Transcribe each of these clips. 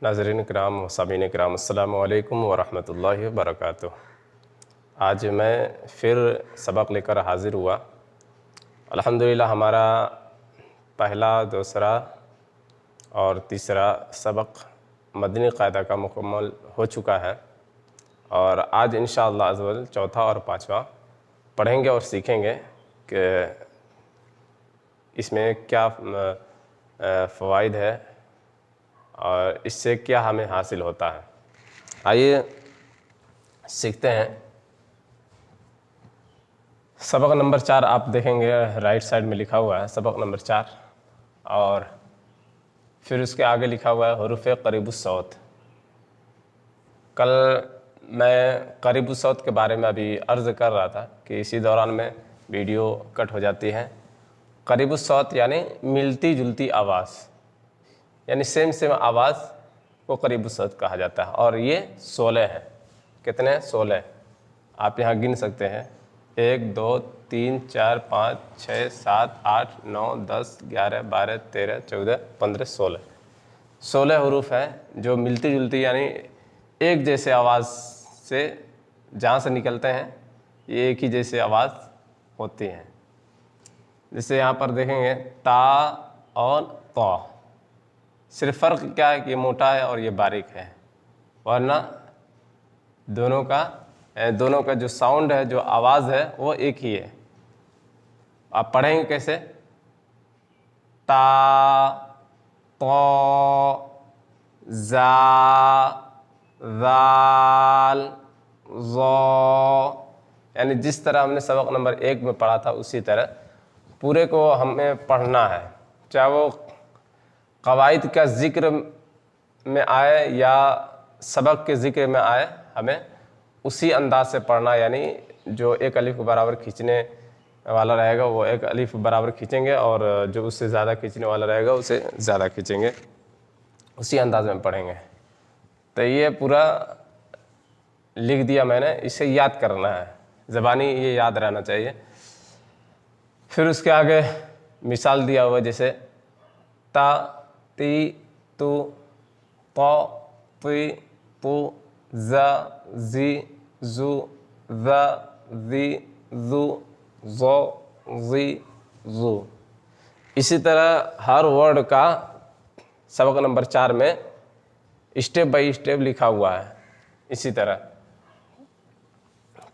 ناظرین کرام و سامعین کرام، السلام علیکم ورحمۃ اللہ وبرکاتہ۔ آج میں پھر سبق لے کر حاضر ہوا۔ الحمدللہ ہمارا پہلا، دوسرا اور تیسرا سبق مدنی قاعدہ کا مکمل ہو چکا ہے، اور آج انشاءاللہ عز و جل چوتھا اور پانچواں پڑھیں گے اور سیکھیں گے کہ اس میں کیا فوائد ہے اور اس سے کیا ہمیں حاصل ہوتا ہے۔ آئیے سیکھتے ہیں۔ سبق نمبر 4 آپ دیکھیں گے رائٹ سائڈ میں لکھا ہوا ہے سبق نمبر 4، اور پھر اس کے آگے لکھا ہوا ہے حروف قریب الصوت۔ کل میں قریب الصوت کے بارے میں ابھی عرض کر رہا تھا کہ اسی دوران میں ویڈیو کٹ ہو جاتی ہے۔ قریب الصوت یعنی ملتی جلتی آواز، یعنی سیم آواز کو قریب الصوت کہا جاتا ہے، اور یہ 16 ہیں۔ کتنے؟ 16۔ آپ یہاں گن سکتے ہیں 1 2 3 4 5 6 7 8 9 10 11 12 13 14 15 16 حروف ہیں جو ملتی جلتی یعنی ایک جیسے آواز سے جہاں سے نکلتے ہیں یہ ایک ہی جیسے آواز ہوتی ہیں۔ جیسے یہاں پر دیکھیں گے تا اور طا، صرف فرق کیا ہے کہ یہ موٹا ہے اور یہ باریک ہے، ورنہ دونوں کا جو ساؤنڈ ہے، جو آواز ہے، وہ ایک ہی ہے۔ آپ پڑھیں گے کیسے؟ تا، طا، زا، ذال، ظا، یعنی جس طرح ہم نے سبق نمبر 1 میں پڑھا تھا اسی طرح پورے کو ہمیں پڑھنا ہے، چاہے وہ قواعد کا ذکر میں آئے یا سبق کے ذکر میں آئے، ہمیں اسی انداز سے پڑھنا، یعنی جو ایک الف کو برابر کھینچنے والا رہے گا وہ ایک الف برابر کھینچیں گے، اور جو اس سے زیادہ کھینچنے والا رہے گا اسے زیادہ کھینچیں گے، اسی انداز میں پڑھیں گے۔ تو یہ پورا لکھ دیا میں نے، اسے یاد کرنا ہے، زبانی یہ یاد رہنا چاہیے۔ پھر اس کے آگے مثال دیا ہوا جیسے تا، تی، تو، طا، طی، طو، زا، زی، زو، ذا، ذی، ذو، ظو، ظی، ظو۔ اسی طرح ہر ورڈ کا سبق نمبر 4 میں اسٹیپ بائی اسٹیپ لکھا ہوا ہے، اسی طرح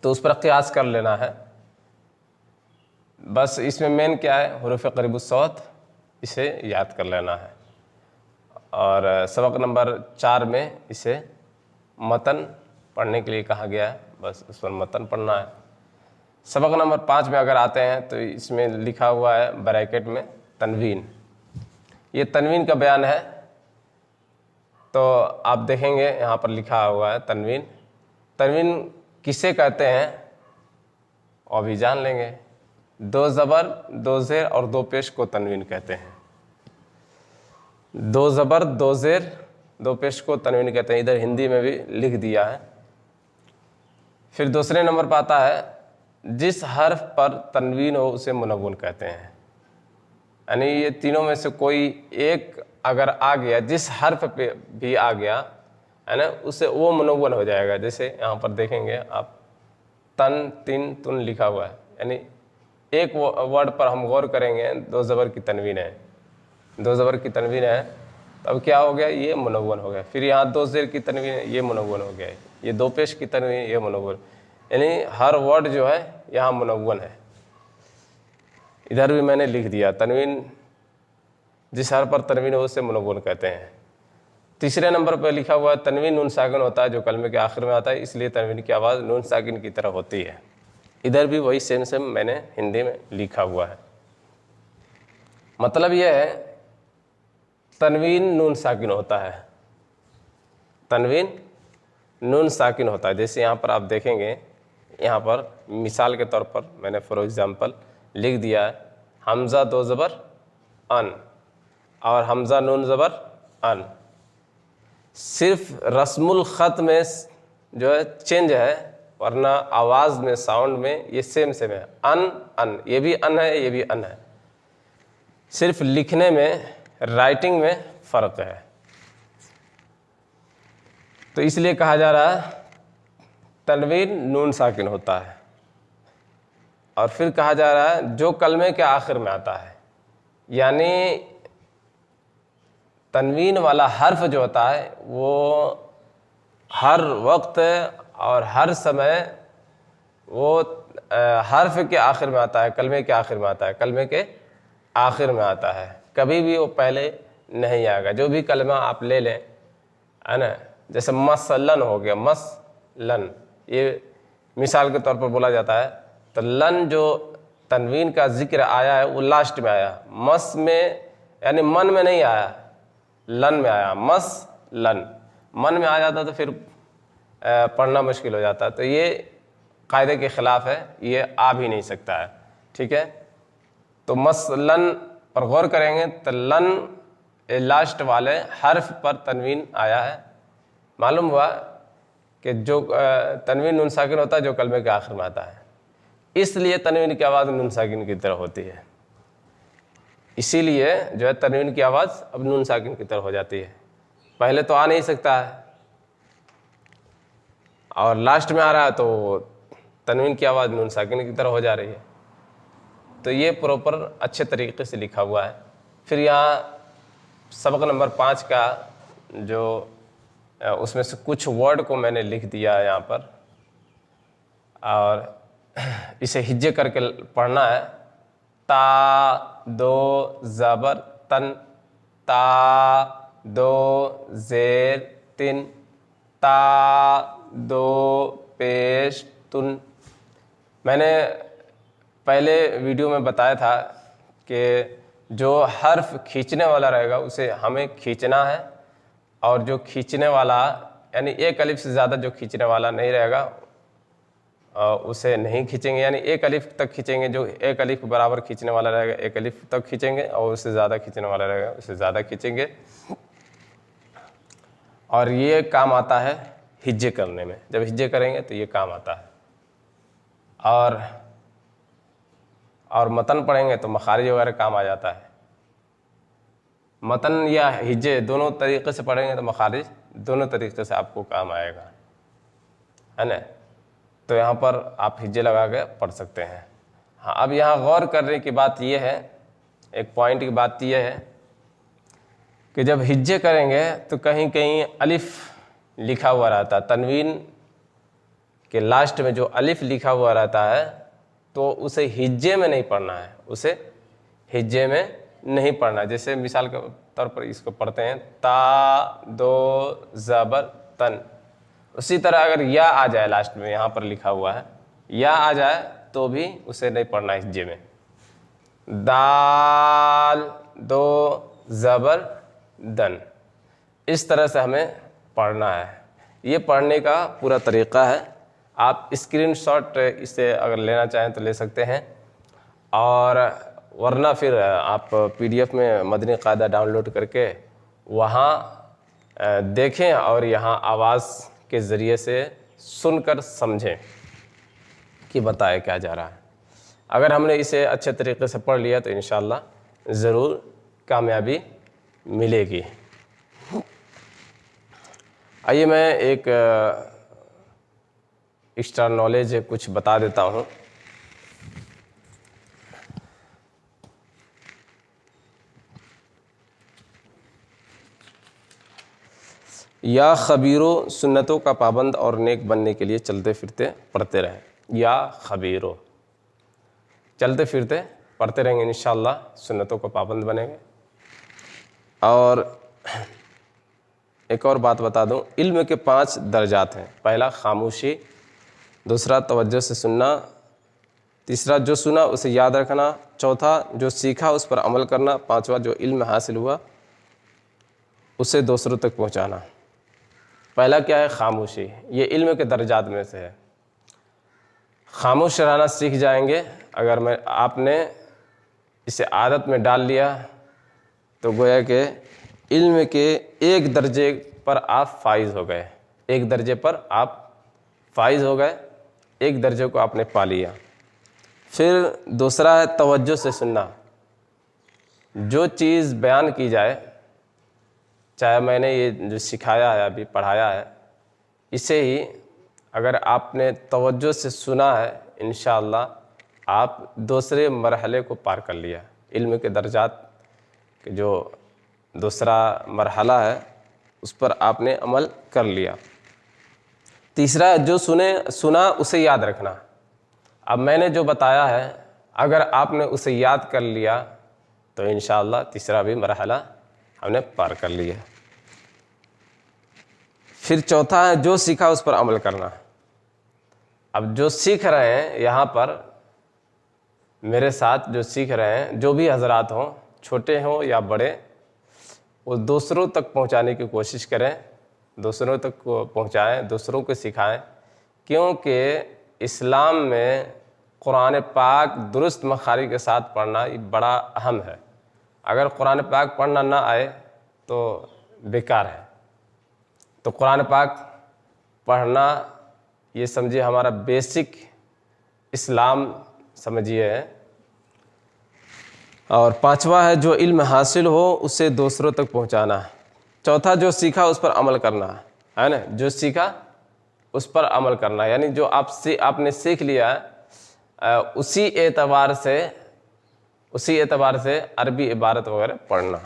تو اس پر قیاس کر لینا ہے۔ بس اس میں مین کیا ہے؟ حروف قریب الصوت، اسے یاد کر لینا ہے۔ اور سبق نمبر 4 میں اسے متن پڑھنے کے لیے کہا گیا ہے، بس اس پر متن پڑھنا ہے۔ سبق نمبر 5 میں اگر آتے ہیں تو اس میں لکھا ہوا ہے بریکٹ میں تنوین۔ یہ تنوین کا بیان ہے، تو آپ دیکھیں گے یہاں پر لکھا ہوا ہے تنوین۔ تنوین کسے کہتے ہیں وہ بھی جان لیں گے۔ 2 زبر، 2 زیر اور 2 پیش کو تنوین کہتے ہیں۔ 2 زبر، 2 زیر، 2 پیش کو تنوین کہتے ہیں، ادھر ہندی میں بھی لکھ دیا ہے۔ پھر دوسرے نمبر پہ آتا ہے جس حرف پر تنوین ہو اسے منون کہتے ہیں، یعنی یہ تینوں میں سے کوئی ایک اگر آ گیا، جس حرف پہ بھی آ گیا ہے نا، اسے وہ منون ہو جائے گا۔ جیسے یہاں پر دیکھیں گے آپ تن، تن، تن لکھا ہوا ہے، یعنی ایک ورڈ پر ہم غور کریں گے 2 زبر کی تنوین ہے، 2 زبر کی تنوین ہے، تو اب کیا ہو گیا؟ یہ منون ہو گیا۔ پھر یہاں 2 زیر کی تنوین ہے، یہ منون ہو گیا، یہ 2 پیش کی تنوین، یہ منون، یعنی ہر ورڈ جو ہے یہاں منون ہے۔ ادھر بھی میں نے لکھ دیا تنوین، جس حرف پر تنوین ہو اسے منون کہتے ہیں۔ تیسرے نمبر پہ لکھا ہوا ہے تنوین نون ساکن ہوتا ہے جو کلمے کے آخر میں آتا ہے، اس لیے تنوین کی آواز نون ساکن کی طرح ہوتی ہے۔ ادھر بھی وہی سیم میں نے ہندی میں لکھا ہوا ہے۔ مطلب یہ ہے تنوین نون ساکن ہوتا ہے، تنوین نون ساکن ہوتا ہے۔ جیسے یہاں پر آپ دیکھیں گے، یہاں پر مثال کے طور پر میں نے فار ایگزامپل لکھ دیا ہے حمزہ 2 زبر ان اور حمزہ نون زبر ان، صرف رسم الخط میں جو ہے چینج ہے، ورنہ آواز میں، ساؤنڈ میں یہ سیم ہے۔ ان، یہ بھی ان ہے، یہ بھی ان ہے، صرف لکھنے میں، رائٹنگ میں فرق ہے۔ تو اس لیے کہا جا رہا ہے تنوین نون ساکن ہوتا ہے. اور پھر کہا جا رہا ہے جو کلمے کے آخر میں آتا ہے، یعنی تنوین والا حرف جو ہوتا ہے وہ ہر وقت اور ہر سمے وہ حرف کے آخر میں آتا ہے، کلمے کے آخر میں آتا ہے، کلمے کے آخر میں آتا ہے، کبھی بھی وہ پہلے نہیں آئے گا. جو بھی کلمہ آپ لے لیں ہے نا، جیسے مثلاً ہو گیا، مثلاً یہ مثال کے طور پر بولا جاتا ہے، تو لن جو تنوین کا ذکر آیا ہے وہ لاسٹ میں آیا، مس میں یعنی من میں نہیں آیا، لن میں آیا. مثلاً من میں آ جاتا تو پھر پڑھنا مشکل ہو جاتا ہے، تو یہ قاعدے کے خلاف ہے، یہ آ بھی نہیں سکتا ہے. ٹھیک ہے، تو مثلاً پر غور کریں گے تو لن لاسٹ والے حرف پر تنوین آیا ہے. معلوم ہوا کہ جو تنوین نون ساکن ہوتا ہے جو کلمے کے آخر میں آتا ہے، اس لیے تنوین کی آواز نون ساکن کی طرح ہوتی ہے. اسی لیے جو ہے تنوین کی آواز اب نون ساکن کی طرح ہو جاتی ہے. پہلے تو آ نہیں سکتا ہے اور لاسٹ میں آ رہا ہے تو تنوین کی آواز نون ساکن کی طرح ہو جا رہی ہے. تو یہ پراپر اچھے طریقے سے لکھا ہوا ہے. پھر یہاں سبق نمبر 5 کا جو اس میں سے کچھ ورڈ کو میں نے لکھ دیا ہے یہاں پر، اور اسے ہجے کر کے پڑھنا ہے. تا دو زبر تن، تا دو زیر تن، تا دو پیش تن. میں نے پہلے ویڈیو میں بتایا تھا کہ جو حرف کھینچنے والا رہے گا اسے ہمیں کھینچنا ہے، اور جو کھینچنے والا یعنی ایک الف سے زیادہ جو کھینچنے والا نہیں رہے گا اسے نہیں کھینچیں گے. یعنی ایک الف تک کھینچیں گے، جو ایک الف کے برابر کھینچنے والا رہے گا ایک الف تک کھینچیں گے، اور اس سے زیادہ کھینچنے والا رہے گا اسے زیادہ کھینچیں گے. اور یہ کام آتا ہے ہجے کرنے میں، جب ہجے کریں گے تو یہ کام آتا ہے. اور متن پڑھیں گے تو مخارج وغیرہ کام آ جاتا ہے. متن یا ہجے دونوں طریقے سے پڑھیں گے تو مخارج دونوں طریقے سے آپ کو کام آئے گا، ہے نا. تو یہاں پر آپ ہجے لگا کے پڑھ سکتے ہیں. ہاں، اب یہاں غور کرنے کی بات یہ ہے، ایک پوائنٹ کی بات یہ ہے کہ جب ہجے کریں گے تو کہیں کہیں الف لکھا ہوا رہتا ہے، تنوین کے لاسٹ میں جو الف لکھا ہوا رہتا ہے تو اسے ہجے میں نہیں پڑھنا ہے، اسے ہجے میں نہیں پڑھنا. جیسے مثال کے طور پر اس کو پڑھتے ہیں تا دو زبر تن. اسی طرح اگر یا آ جائے لاسٹ میں، یہاں پر لکھا ہوا ہے یا آ جائے تو بھی اسے نہیں پڑھنا ہجے میں. دال دو زبر دن، اس طرح سے ہمیں پڑھنا ہے. یہ پڑھنے کا پورا طریقہ ہے. آپ اسکرین شاٹ اسے اگر لینا چاہیں تو لے سکتے ہیں، اور ورنہ پھر آپ PDF میں مدنی قاعدہ ڈاؤن لوڈ کر کے وہاں دیکھیں اور یہاں آواز کے ذریعے سے سن کر سمجھیں کہ بتایا کیا جا رہا ہے. اگر ہم نے اسے اچھے طریقے سے پڑھ لیا تو انشاءاللہ ضرور کامیابی ملے گی. آئیے میں ایک ایکسٹرا نالج کچھ بتا دیتا ہوں. یا خبیرو سنتوں کا پابند اور نیک بننے کے لیے چلتے پھرتے پڑھتے رہیں. یا خبیرو، چلتے پھرتے پڑھتے رہیں گے انشاءاللہ سنتوں کا پابند بنیں گے. اور ایک اور بات بتا دوں، علم کے 5 درجات ہیں. پہلا خاموشی، دوسرا توجہ سے سننا، تیسرا جو سنا اسے یاد رکھنا، چوتھا جو سیکھا اس پر عمل کرنا، پانچواں جو علم حاصل ہوا اسے دوسروں تک پہنچانا. پہلا کیا ہے؟ خاموشی. یہ علم کے درجات میں سے ہے. خاموش رہنا سیکھ جائیں گے اگر آپ نے اسے عادت میں ڈال لیا تو گویا کہ علم کے ایک درجے پر آپ فائز ہو گئے. ایک درجے پر آپ فائز ہو گئے، ایک درجے کو آپ نے پا لیا. پھر دوسرا ہے توجہ سے سننا. جو چیز بیان کی جائے، چاہے میں نے یہ جو سکھایا ہے ابھی پڑھایا ہے اسے ہی اگر آپ نے توجہ سے سنا ہے انشاءاللہ آپ دوسرے مرحلے کو پار کر لیا. علم کے درجات کے جو دوسرا مرحلہ ہے اس پر آپ نے عمل کر لیا. تیسرا جو سنا اسے یاد رکھنا. اب میں نے جو بتایا ہے اگر آپ نے اسے یاد کر لیا تو انشاءاللہ تیسرا بھی مرحلہ ہم نے پار کر لیا. پھر چوتھا ہے جو سیکھا اس پر عمل کرنا. اب جو سیکھ رہے ہیں یہاں پر میرے ساتھ جو سیکھ رہے ہیں جو بھی حضرات ہوں چھوٹے ہوں یا بڑے وہ دوسروں تک پہنچانے کی کوشش کریں, دوسروں تک پہنچائیں, دوسروں کو سکھائیں, کیونکہ اسلام میں قرآن پاک درست مخارج کے ساتھ پڑھنا یہ بڑا اہم ہے. اگر قرآن پاک پڑھنا نہ آئے تو بیکار ہے. تو قرآن پاک پڑھنا یہ سمجھیے ہمارا بیسک اسلام سمجھیے ہے. اور پانچواں ہے جو علم حاصل ہو اسے دوسروں تک پہنچانا. چوتھا جو سیکھا اس پر عمل کرنا ہے نا, جو سیکھا اس پر عمل کرنا, یعنی جو آپ نے سیکھ لیا ہے اسی اعتبار سے عربی عبارت وغیرہ پڑھنا.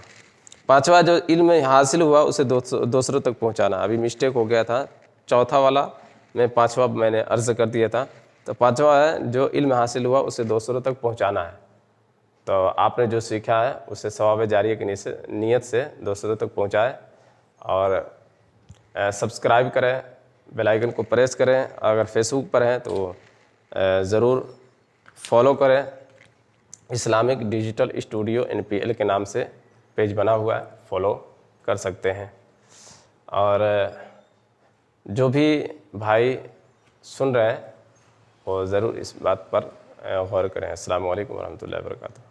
پانچواں جو علم حاصل ہوا اسے دوسروں تک پہنچانا. ابھی مسٹیک ہو گیا تھا, چوتھا والا میں پانچواں میں نے عرض کر دیا تھا. تو پانچواں ہے جو علم حاصل ہوا اسے دوسروں تک پہنچانا ہے. تو آپ نے جو سیکھا ہے اسے ثواب جاریہ کی نیت سے دوسروں تک پہنچائے اور سبسکرائب کریں, بیل آئیکن کو پریس کریں. اگر فیس بک پر ہیں تو ضرور فالو کریں. اسلامک ڈیجیٹل اسٹوڈیو NPL کے نام سے پیج بنا ہوا ہے, فالو کر سکتے ہیں. اور جو بھی بھائی سن رہے ہیں وہ ضرور اس بات پر غور کریں. السلام علیکم ورحمۃ اللہ وبرکاتہ.